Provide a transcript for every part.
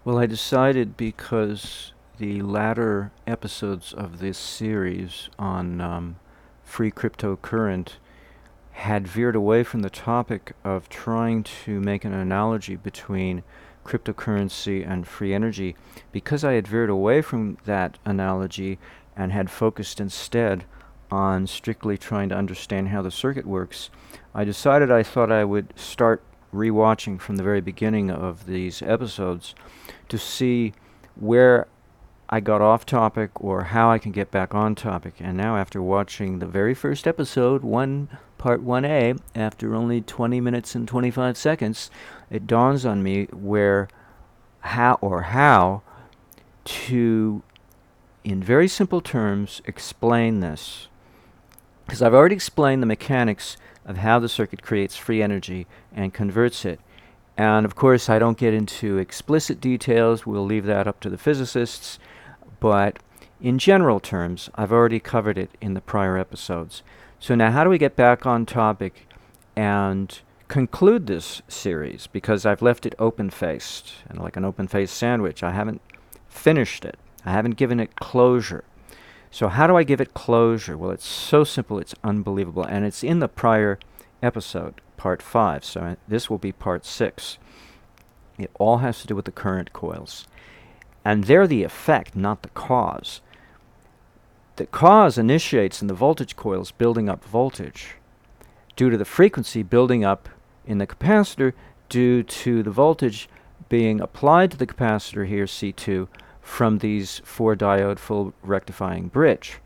Well, I decided because the latter episodes of this series on free cryptocurrent had veered away from the topic of trying to make an analogy between cryptocurrency and free energy. Because I had veered away from that analogy and had focused instead on strictly trying to understand how the circuit works, I decided I thought I would start rewatching from the very beginning of these episodes to see where I got off topic or how I can get back on topic. And now, after watching the very first episode, part 1A, after only 20 minutes and 25 seconds, it dawns on me how to, in very simple terms, explain this. Because I've already explained the mechanics of how the circuit creates free energy and converts it. And of course, I don't get into explicit details. We'll leave that up to the physicists. But in general terms, I've already covered it in the prior episodes. So now how do we get back on topic and conclude this series? Because I've left it open-faced, and like an open-faced sandwich. I haven't finished it. I haven't given it closure. So how do I give it closure? Well, it's so simple, it's unbelievable. And it's in the prior episode, part 5. So this will be part 6. It all has to do with the current coils. And they're the effect, not the cause. The cause initiates in the voltage coils building up voltage due to the frequency building up in the capacitor due to the voltage being applied to the capacitor here, C2, from these 4-diode full rectifying bridge,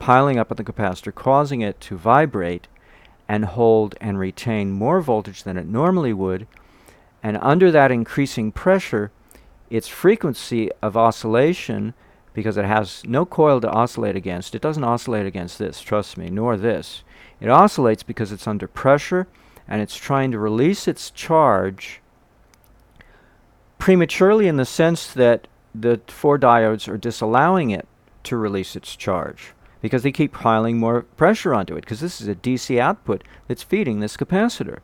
piling up on the capacitor, causing it to vibrate and hold and retain more voltage than it normally would. And under that increasing pressure, its frequency of oscillation, because it has no coil to oscillate against, it doesn't oscillate against this, trust me, nor this. It oscillates because it's under pressure and it's trying to release its charge prematurely, in the sense that the 4 diodes are disallowing it to release its charge because they keep piling more pressure onto it, because this is a DC output that's feeding this capacitor.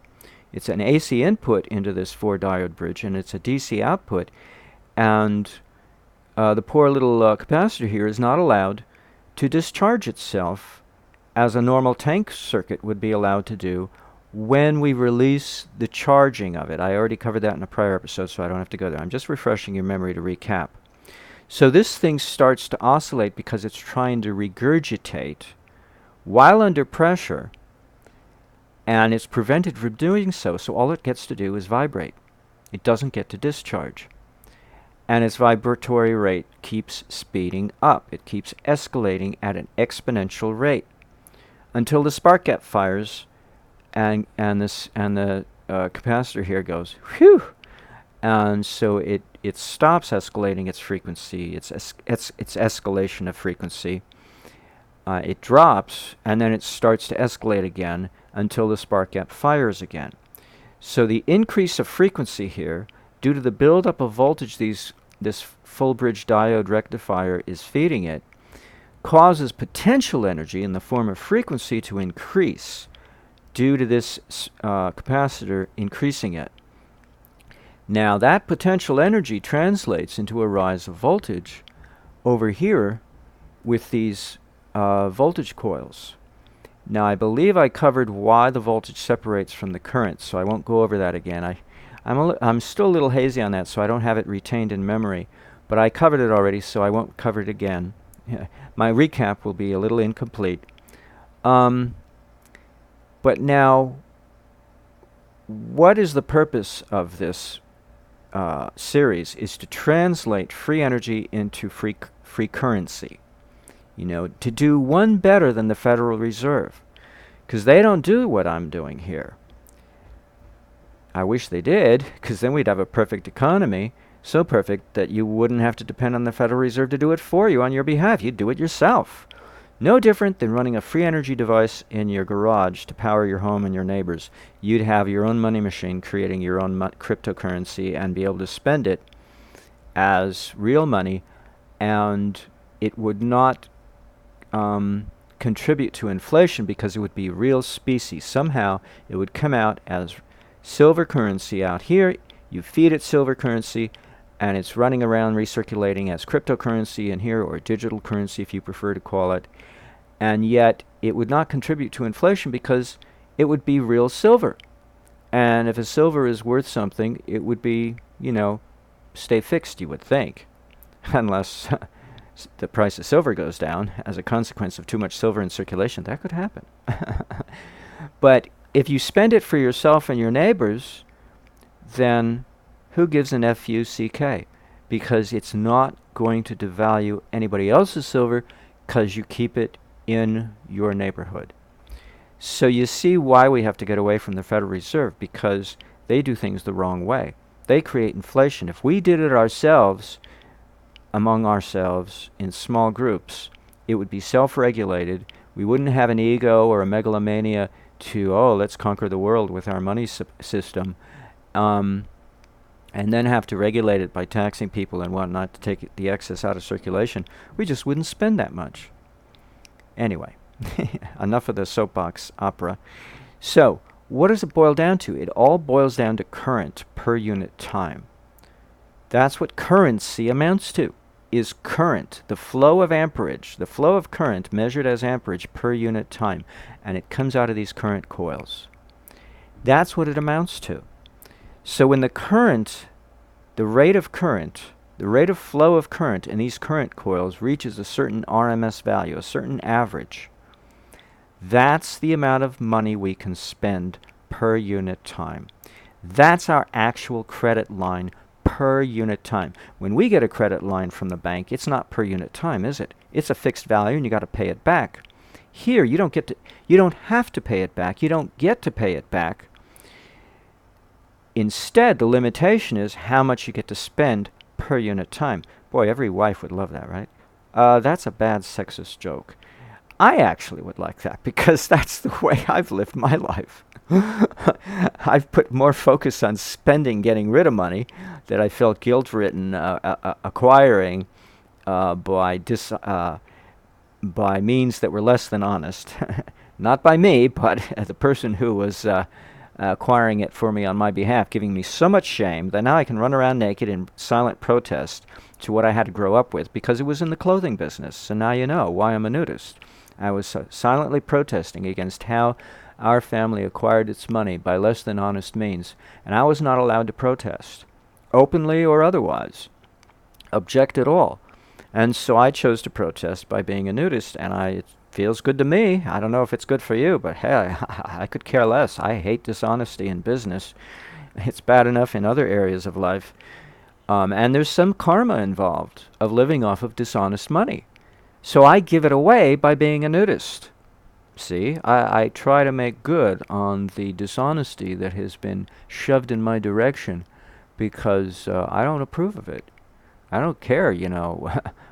It's an AC input into this 4-diode bridge, and it's a DC output. And the poor little capacitor here is not allowed to discharge itself as a normal tank circuit would be allowed to do when we release the charging of it. I already covered that in a prior episode, so I don't have to go there. I'm just refreshing your memory to recap. So this thing starts to oscillate because it's trying to regurgitate while under pressure, and it's prevented from doing so, so all it gets to do is vibrate. It doesn't get to discharge. And its vibratory rate keeps speeding up. It keeps escalating at an exponential rate until the spark gap fires, and the capacitor here goes whew, and so it stops escalating its frequency, its escalation of frequency. It drops, and then it starts to escalate again until the spark gap fires again. So the increase of frequency here, due to the buildup of voltage this full bridge diode rectifier is feeding it, causes potential energy in the form of frequency to increase due to this capacitor increasing it. Now that potential energy translates into a rise of voltage over here with these voltage coils. Now I believe I covered why the voltage separates from the current, so I won't go over that again. I'm still a little hazy on that, so I don't have it retained in memory, but I covered it already, so I won't cover it again. My recap will be a little incomplete. But now, what is the purpose of this series? Is to translate free energy into free currency. You know, to do one better than the Federal Reserve, because they don't do what I'm doing here. I wish they did, because then we'd have a perfect economy, so perfect that you wouldn't have to depend on the Federal Reserve to do it for you on your behalf. You'd do it yourself. No different than running a free energy device in your garage to power your home and your neighbors. You'd have your own money machine creating your own cryptocurrency and be able to spend it as real money, and it would not contribute to inflation because it would be real specie. Somehow it would come out as silver currency out here. You feed it silver currency, and it's running around recirculating as cryptocurrency in here, or digital currency if you prefer to call it, and yet it would not contribute to inflation because it would be real silver. And if a silver is worth something, it would be, stay fixed, you would think, unless the price of silver goes down as a consequence of too much silver in circulation. That could happen. But if you spend it for yourself and your neighbors, then who gives an F-U-C-K? Because it's not going to devalue anybody else's silver because you keep it in your neighborhood. So you see why we have to get away from the Federal Reserve, because they do things the wrong way. They create inflation. If we did it ourselves, among ourselves, in small groups, it would be self-regulated. We wouldn't have an ego or a megalomania to, let's conquer the world with our money system, and then have to regulate it by taxing people and whatnot to take the excess out of circulation. We just wouldn't spend that much. Anyway, enough of the soapbox opera. So, what does it boil down to? It all boils down to current per unit time. That's what currency amounts to, is current, the flow of amperage, the flow of current measured as amperage per unit time, and it comes out of these current coils. That's what it amounts to. So when the current, the rate of flow of current in these current coils reaches a certain RMS value, a certain average, that's the amount of money we can spend per unit time. That's our actual credit line per unit time. When we get a credit line from the bank, it's not per unit time, is it? It's a fixed value and you got to pay it back. Here, you don't have to pay it back. You don't get to pay it back. Instead, the limitation is how much you get to spend per unit time. Boy, every wife would love that, right? That's a bad sexist joke. I actually would like that because that's the way I've lived my life. I've put more focus on spending, getting rid of money that I felt guilt-ridden acquiring by means that were less than honest. Not by me, but the person who was acquiring it for me on my behalf, giving me so much shame that now I can run around naked in silent protest to what I had to grow up with because it was in the clothing business. So now you know why I'm a nudist. I was silently protesting against how our family acquired its money by less than honest means, and I was not allowed to protest, openly or otherwise, object at all. And so I chose to protest by being a nudist, and it feels good to me. I don't know if it's good for you, but hey, I could care less. I hate dishonesty in business. It's bad enough in other areas of life. And there's some karma involved of living off of dishonest money. So I give it away by being a nudist. See, I try to make good on the dishonesty that has been shoved in my direction because I don't approve of it. I don't care,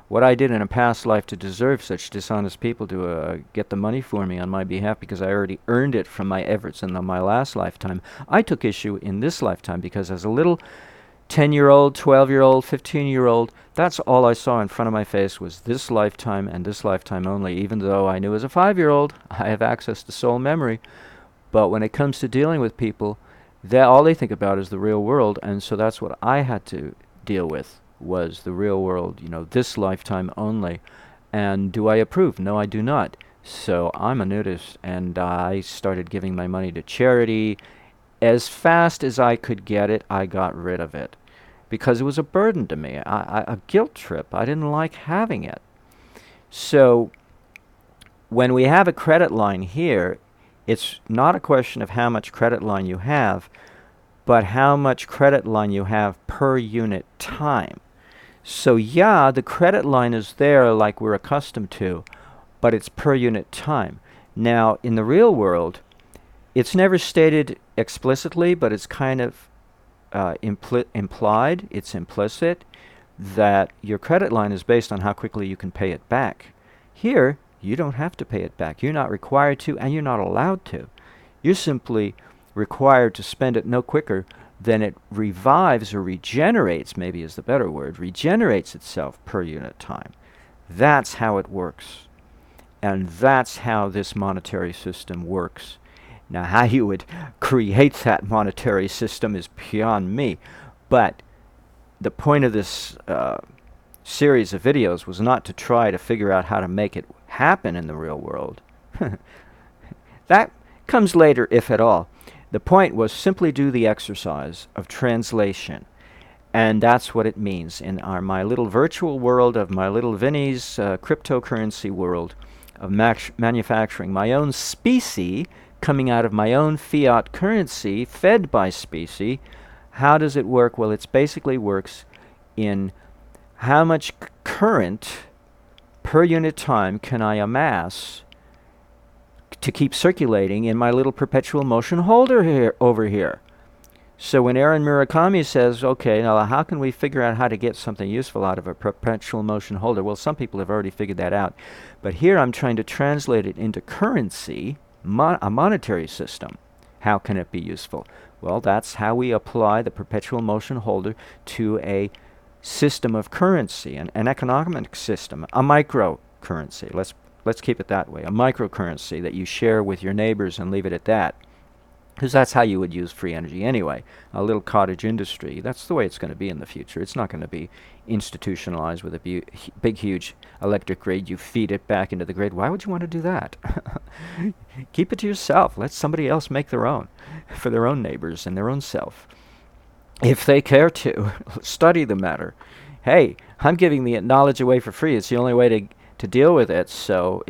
what I did in a past life to deserve such dishonest people to get the money for me on my behalf because I already earned it from my efforts in my last lifetime. I took issue in this lifetime because as a little 10-year-old, 12-year-old, 15-year-old, that's all I saw in front of my face was this lifetime and this lifetime only, even though I knew as a 5-year-old I have access to soul memory. But when it comes to dealing with people, all they think about is the real world, and so that's what I had to deal with, was the real world, this lifetime only. And do I approve? No, I do not. So I'm a nudist, and I started giving my money to charity. As fast as I could get it, I got rid of it because it was a burden to me, a guilt trip. I didn't like having it. So when we have a credit line here, it's not a question of how much credit line you have, but how much credit line you have per unit time. So yeah, the credit line is there like we're accustomed to, but it's per unit time. Now, in the real world, it's never stated explicitly, but it's kind of implied, it's implicit, that your credit line is based on how quickly you can pay it back. Here, you don't have to pay it back. You're not required to, and you're not allowed to. You're simply required to spend it no quicker than it revives or regenerates, maybe is the better word, regenerates itself per unit time. That's how it works. And that's how this monetary system works. Now, how you would create that monetary system is beyond me. But the point of this series of videos was not to try to figure out how to make it happen in the real world. That comes later, if at all. The point was simply do the exercise of translation. And that's what it means in my little virtual world of my little Vinny's cryptocurrency world of manufacturing my own specie coming out of my own fiat currency fed by specie. How does it work? Well, it basically works in how much current per unit time can I amass to keep circulating in my little perpetual motion holder here over here. So when Aaron Murakami says, okay, now how can we figure out how to get something useful out of a perpetual motion holder? Well, some people have already figured that out. But here I'm trying to translate it into currency, a monetary system. How can it be useful? Well, that's how we apply the perpetual motion holder to a system of currency, an economic system, a microcurrency. Let's keep it that way, a microcurrency that you share with your neighbors and leave it at that. Because that's how you would use free energy anyway, a little cottage industry. That's the way it's going to be in the future. It's not going to be institutionalized with a big, huge electric grid. You feed it back into the grid. Why would you want to do that? Keep it to yourself. Let somebody else make their own, for their own neighbors and their own self. If they care to, study the matter. Hey, I'm giving the knowledge away for free. It's the only way to deal with it. So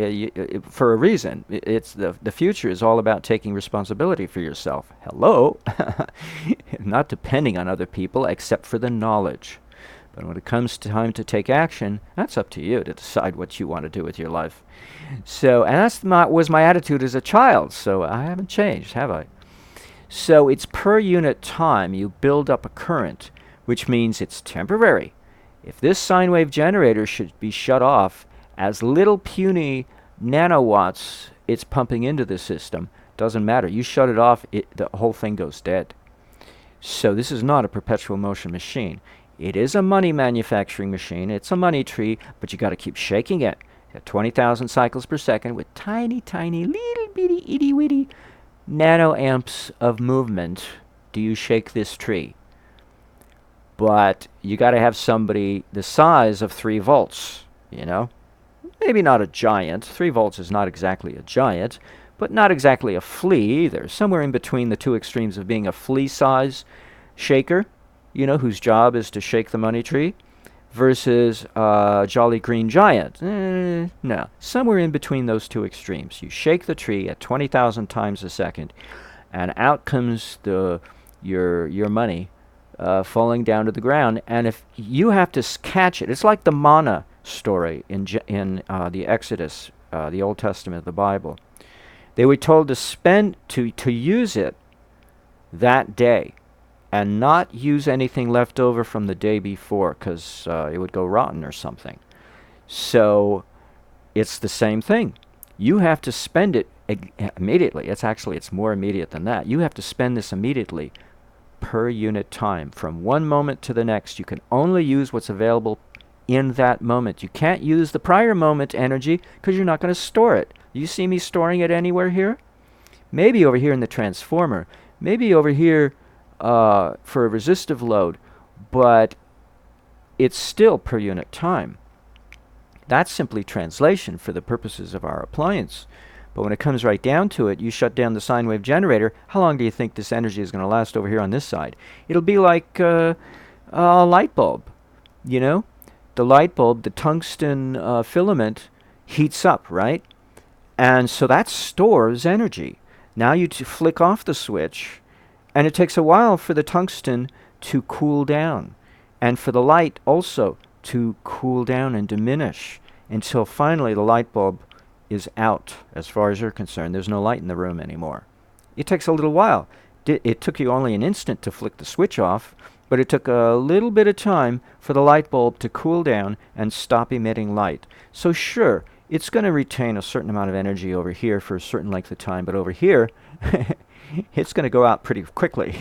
for a reason, it's the future is all about taking responsibility for yourself. Hello. Not depending on other people except for the knowledge. But when it comes time to take action, that's up to you to decide what you want to do with your life. So, and that's was my attitude as a child. So I haven't changed, have I? So it's per unit time you build up a current, which means it's temporary. If this sine wave generator should be shut off, as little puny nanowatts it's pumping into the system, doesn't matter. You shut it off, the whole thing goes dead. So this is not a perpetual motion machine. It is a money manufacturing machine. It's a money tree, but you got to keep shaking it at 20,000 cycles per second with tiny, tiny, little bitty, itty witty nanoamps of movement. Do you shake this tree? But you got to have somebody the size of 3 volts, you know? Maybe not a giant. 3 volts is not exactly a giant, but not exactly a flea either. Somewhere in between the two extremes of being a flea size shaker, you know, whose job is to shake the money tree, versus a jolly green giant. No, somewhere in between those two extremes. You shake the tree at 20,000 times a second, and out comes your money falling down to the ground. And if you have to catch it, it's like the manna story in the Exodus, the Old Testament, the Bible. They were told to use it that day, and not use anything left over from the day before, because it would go rotten or something. So it's the same thing. You have to spend it immediately. It's more immediate than that. You have to spend this immediately per unit time. From one moment to the next, you can only use what's available in that moment. You can't use the prior moment energy because you're not going to store it. You see me storing it anywhere here? Maybe over here in the transformer. Maybe over here for a resistive load, but it's still per unit time. That's simply translation for the purposes of our appliance. But when it comes right down to it, you shut down the sine wave generator. How long do you think this energy is going to last over here on this side? It'll be like a light bulb. You know, the light bulb, the tungsten filament heats up, right? And so that stores energy. Now you flick off the switch, and it takes a while for the tungsten to cool down, and for the light also to cool down and diminish until finally the light bulb is out. As far as you're concerned, there's no light in the room anymore. It takes a little while. It took you only an instant to flick the switch off, but it took a little bit of time for the light bulb to cool down and stop emitting light. So sure, it's going to retain a certain amount of energy over here for a certain length of time, but over here, it's going to go out pretty quickly.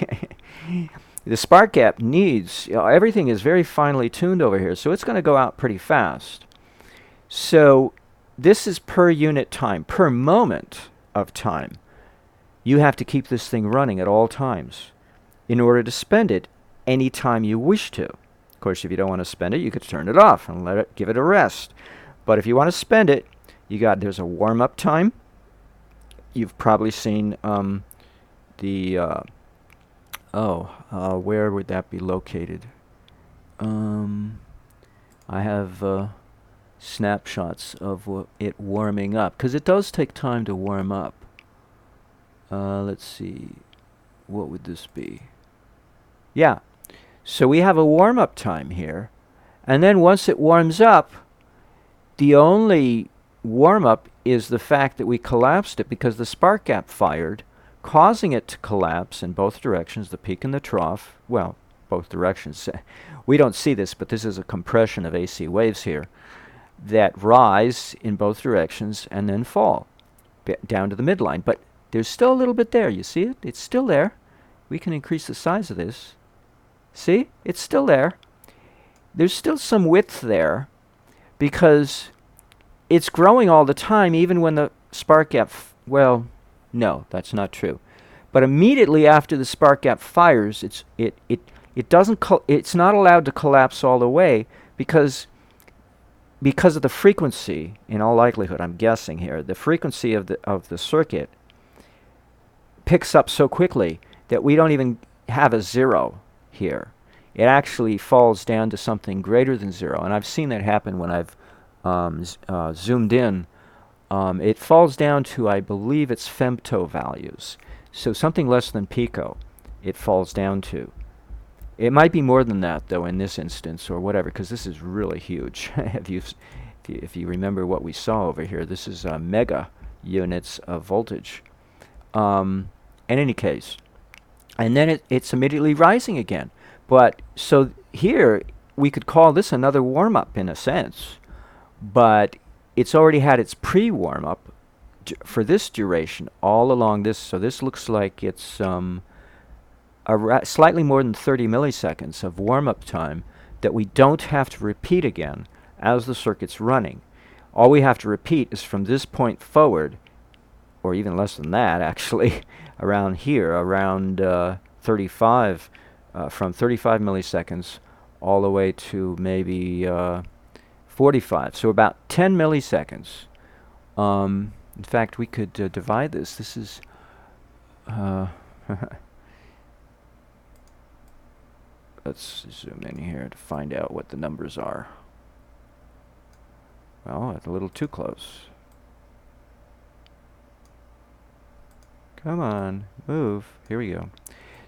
The spark gap needs, everything is very finely tuned over here, so it's going to go out pretty fast. So this is per unit time, per moment of time. You have to keep this thing running at all times in order to spend it anytime you wish to. Of course, if you don't want to spend it, you could turn it off and give it a rest. But if you want to spend it, there's a warm-up time. You've probably seen where would that be located? I have snapshots of it warming up, because it does take time to warm up. Let's see, what would this be? Yeah, so we have a warm-up time here, and then once it warms up, the only warm-up is the fact that we collapsed it because the spark gap fired, causing it to collapse in both directions, the peak and the trough. Well, both directions. We don't see this, but this is a compression of AC waves here that rise in both directions and then fall down to the midline. But there's still a little bit there. You see it? It's still there. We can increase the size of this. See? It's still there. There's still some width there because it's growing all the time, even when the spark gap... well, no, that's not true. But immediately after the spark gap fires, it's not allowed to collapse all the way because of the frequency. In all likelihood, I'm guessing here, the frequency of the circuit picks up so quickly that we don't even have a zero here. It actually falls down to something greater than zero, and I've seen that happen when I've zoomed in. It falls down to, I believe it's femto values, so something less than pico it falls down to. It might be more than that, though, in this instance, or whatever, because this is really huge. If you remember what we saw over here, this is mega units of voltage. In any case, and then it's immediately rising again. But so here we could call this another warm-up in a sense, but it's already had its pre-warm-up for this duration all along this. So this looks like it's slightly more than 30 milliseconds of warm-up time that we don't have to repeat again as the circuit's running. All we have to repeat is from this point forward, or even less than that actually, around here, around 35, from 35 milliseconds all the way to maybe 45, so about 10 milliseconds. In fact, we could divide this. This is let's zoom in here to find out what the numbers are. Well, it's a little too close. Come on, move. Here we go.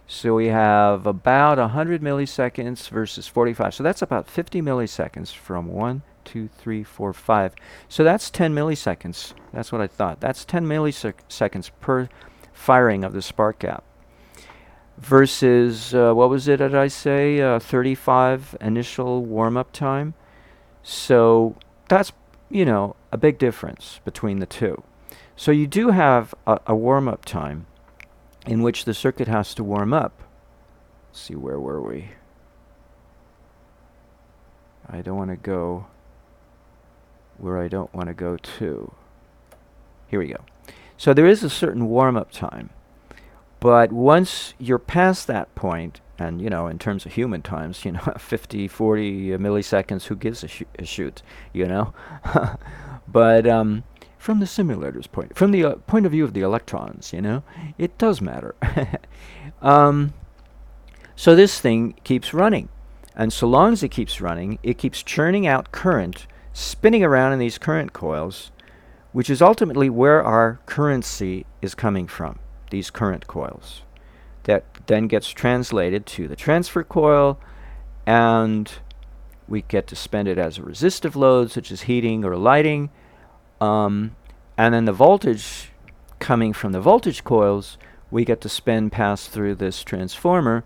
So we have about 100 milliseconds versus 45. So that's about 50 milliseconds from 1, 2, 3, 4, 5. So that's 10 milliseconds. That's what I thought. That's 10 milliseconds per firing of the spark gap. Versus, what was it, did I say? 35 initial warm-up time. So that's, a big difference between the two. So you do have a warm-up time in which the circuit has to warm up. Let's see, where were we? I don't want to go where I don't want to go to. Here we go. So there is a certain warm-up time. But once you're past that point, and, in terms of human times, 50, 40 milliseconds, who gives a shoot, But from the simulator's point, from the point of view of the electrons, it does matter. So this thing keeps running. And so long as it keeps running, it keeps churning out current, spinning around in these current coils, which is ultimately where our currency is coming from, these current coils. That then gets translated to the transfer coil, and we get to spend it as a resistive load, such as heating or lighting. And then the voltage coming from the voltage coils, we get to pass through this transformer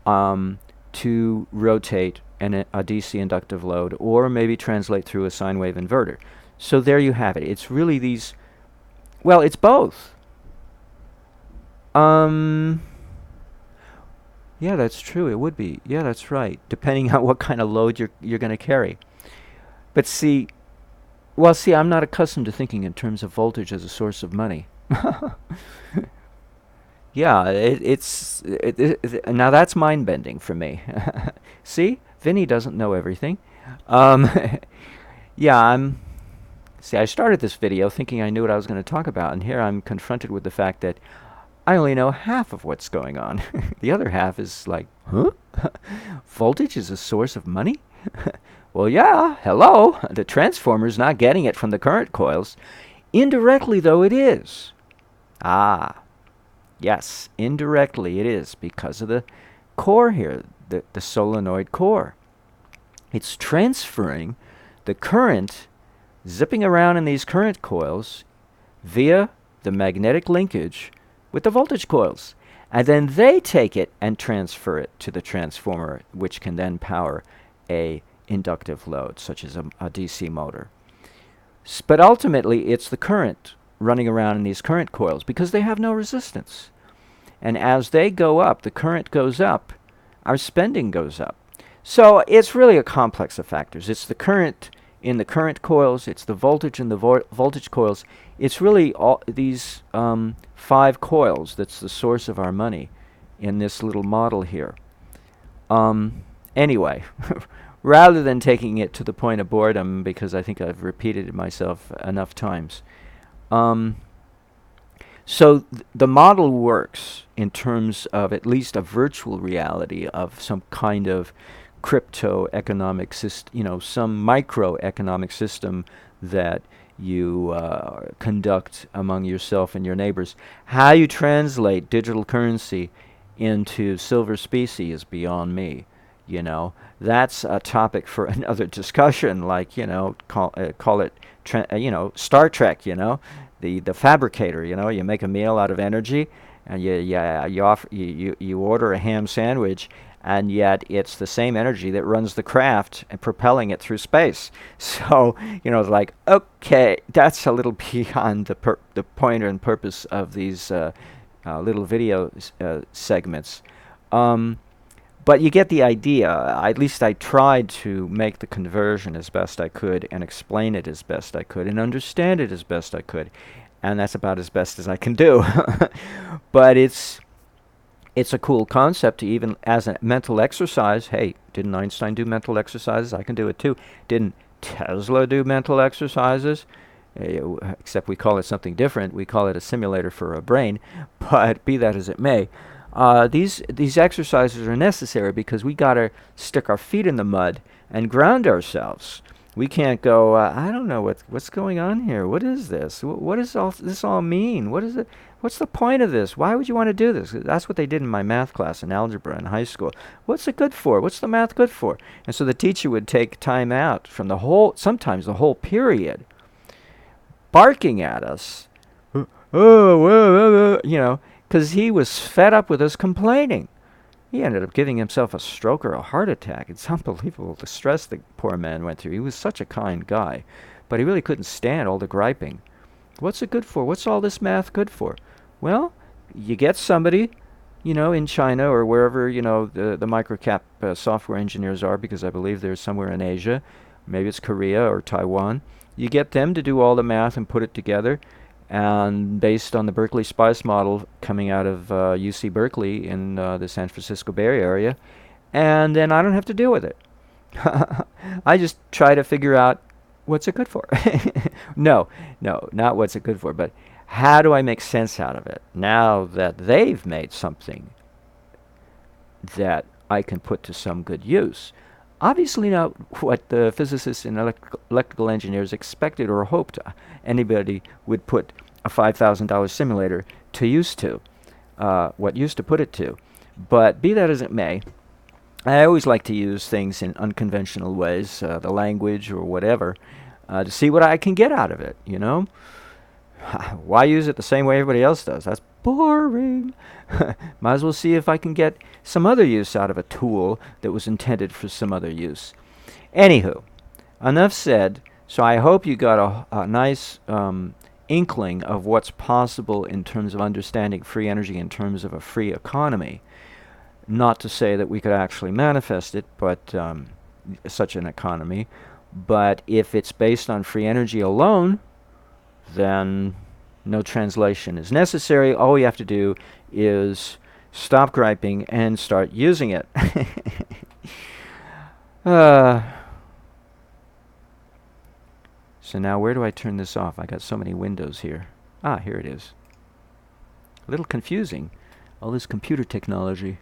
to rotate a DC inductive load, or maybe translate through a sine wave inverter. So there you have it. It's really these, well, it's both. Yeah, that's true. It would be. Yeah, that's right. Depending on what kind of load you're going to carry. But see, I'm not accustomed to thinking in terms of voltage as a source of money. Yeah, now that's mind-bending for me. See? Vinny doesn't know everything. Um, yeah, see, I started this video thinking I knew what I was going to talk about, and here I'm confronted with the fact that I only know half of what's going on. The other half is like, huh? Voltage is a source of money? Well, yeah, hello. The transformer's not getting it from the current coils. Indirectly, though, it is. Ah, yes, indirectly it is because of the core here, the solenoid core. It's transferring the current, zipping around in these current coils via the magnetic linkage with the voltage coils. And then they take it and transfer it to the transformer, which can then power a inductive load, such as a DC motor. But ultimately, it's the current running around in these current coils because they have no resistance. And as they go up, the current goes up, our spending goes up. So it's really a complex of factors. It's the current in the current coils, it's the voltage in the voltage coils. It's really all these 5 coils that's the source of our money in this little model here. Anyway, rather than taking it to the point of boredom, because I think I've repeated it myself enough times. So the model works in terms of at least a virtual reality of some kind of crypto economic system, some microeconomic system that you conduct among yourself and your neighbors. How you translate digital currency into silver specie is beyond me. That's a topic for another discussion. Like call it Star Trek. The fabricator. You make a meal out of energy, and you order a ham sandwich. And yet it's the same energy that runs the craft and propelling it through space. So, it's like, okay, that's a little beyond the point and purpose of these little video segments. But you get the idea. At least I tried to make the conversion as best I could and explain it as best I could and understand it as best I could. And that's about as best as I can do. But it's a cool concept to even as a mental exercise. Hey, didn't Einstein do mental exercises? I can do it too. Didn't Tesla do mental exercises? Except we call it something different. We call it a simulator for a brain. But be that as it may, these exercises are necessary because we got to stick our feet in the mud and ground ourselves. We can't go, I don't know what's going on here. What is this? What does this all mean? What is it? What's the point of this? Why would you want to do this? That's what they did in my math class in algebra in high school. What's it good for? What's the math good for? And so the teacher would take time out from sometimes the whole period, barking at us, because he was fed up with us complaining. He ended up giving himself a stroke or a heart attack. It's unbelievable the stress the poor man went through. He was such a kind guy, but he really couldn't stand all the griping. What's it good for? What's all this math good for? Well, you get somebody, in China or wherever, the microcap software engineers are, because I believe they're somewhere in Asia. Maybe it's Korea or Taiwan. You get them to do all the math and put it together. And based on the Berkeley SPICE model coming out of UC Berkeley in the San Francisco Bay Area, and then I don't have to deal with it. I just try to figure out what's it good for. No, not what's it good for, but how do I make sense out of it now that they've made something that I can put to some good use. Obviously not what the physicists and electrical engineers expected or hoped anybody would put a $5,000 simulator to use to, what used to put it to. But be that as it may, I always like to use things in unconventional ways, the language or whatever, to see what I can get out of it, you know? Why use it the same way everybody else does? That's boring. Might as well see if I can get some other use out of a tool that was intended for some other use. Anywho, enough said. So I hope you got a nice inkling of what's possible in terms of understanding free energy in terms of a free economy. Not to say that we could actually manifest it, but such an economy. But if it's based on free energy alone, then no translation is necessary. All we have to do is stop griping and start using it. Uh, so now where do I turn this off? I got so many windows here. Ah, here it is. A little confusing, all this computer technology.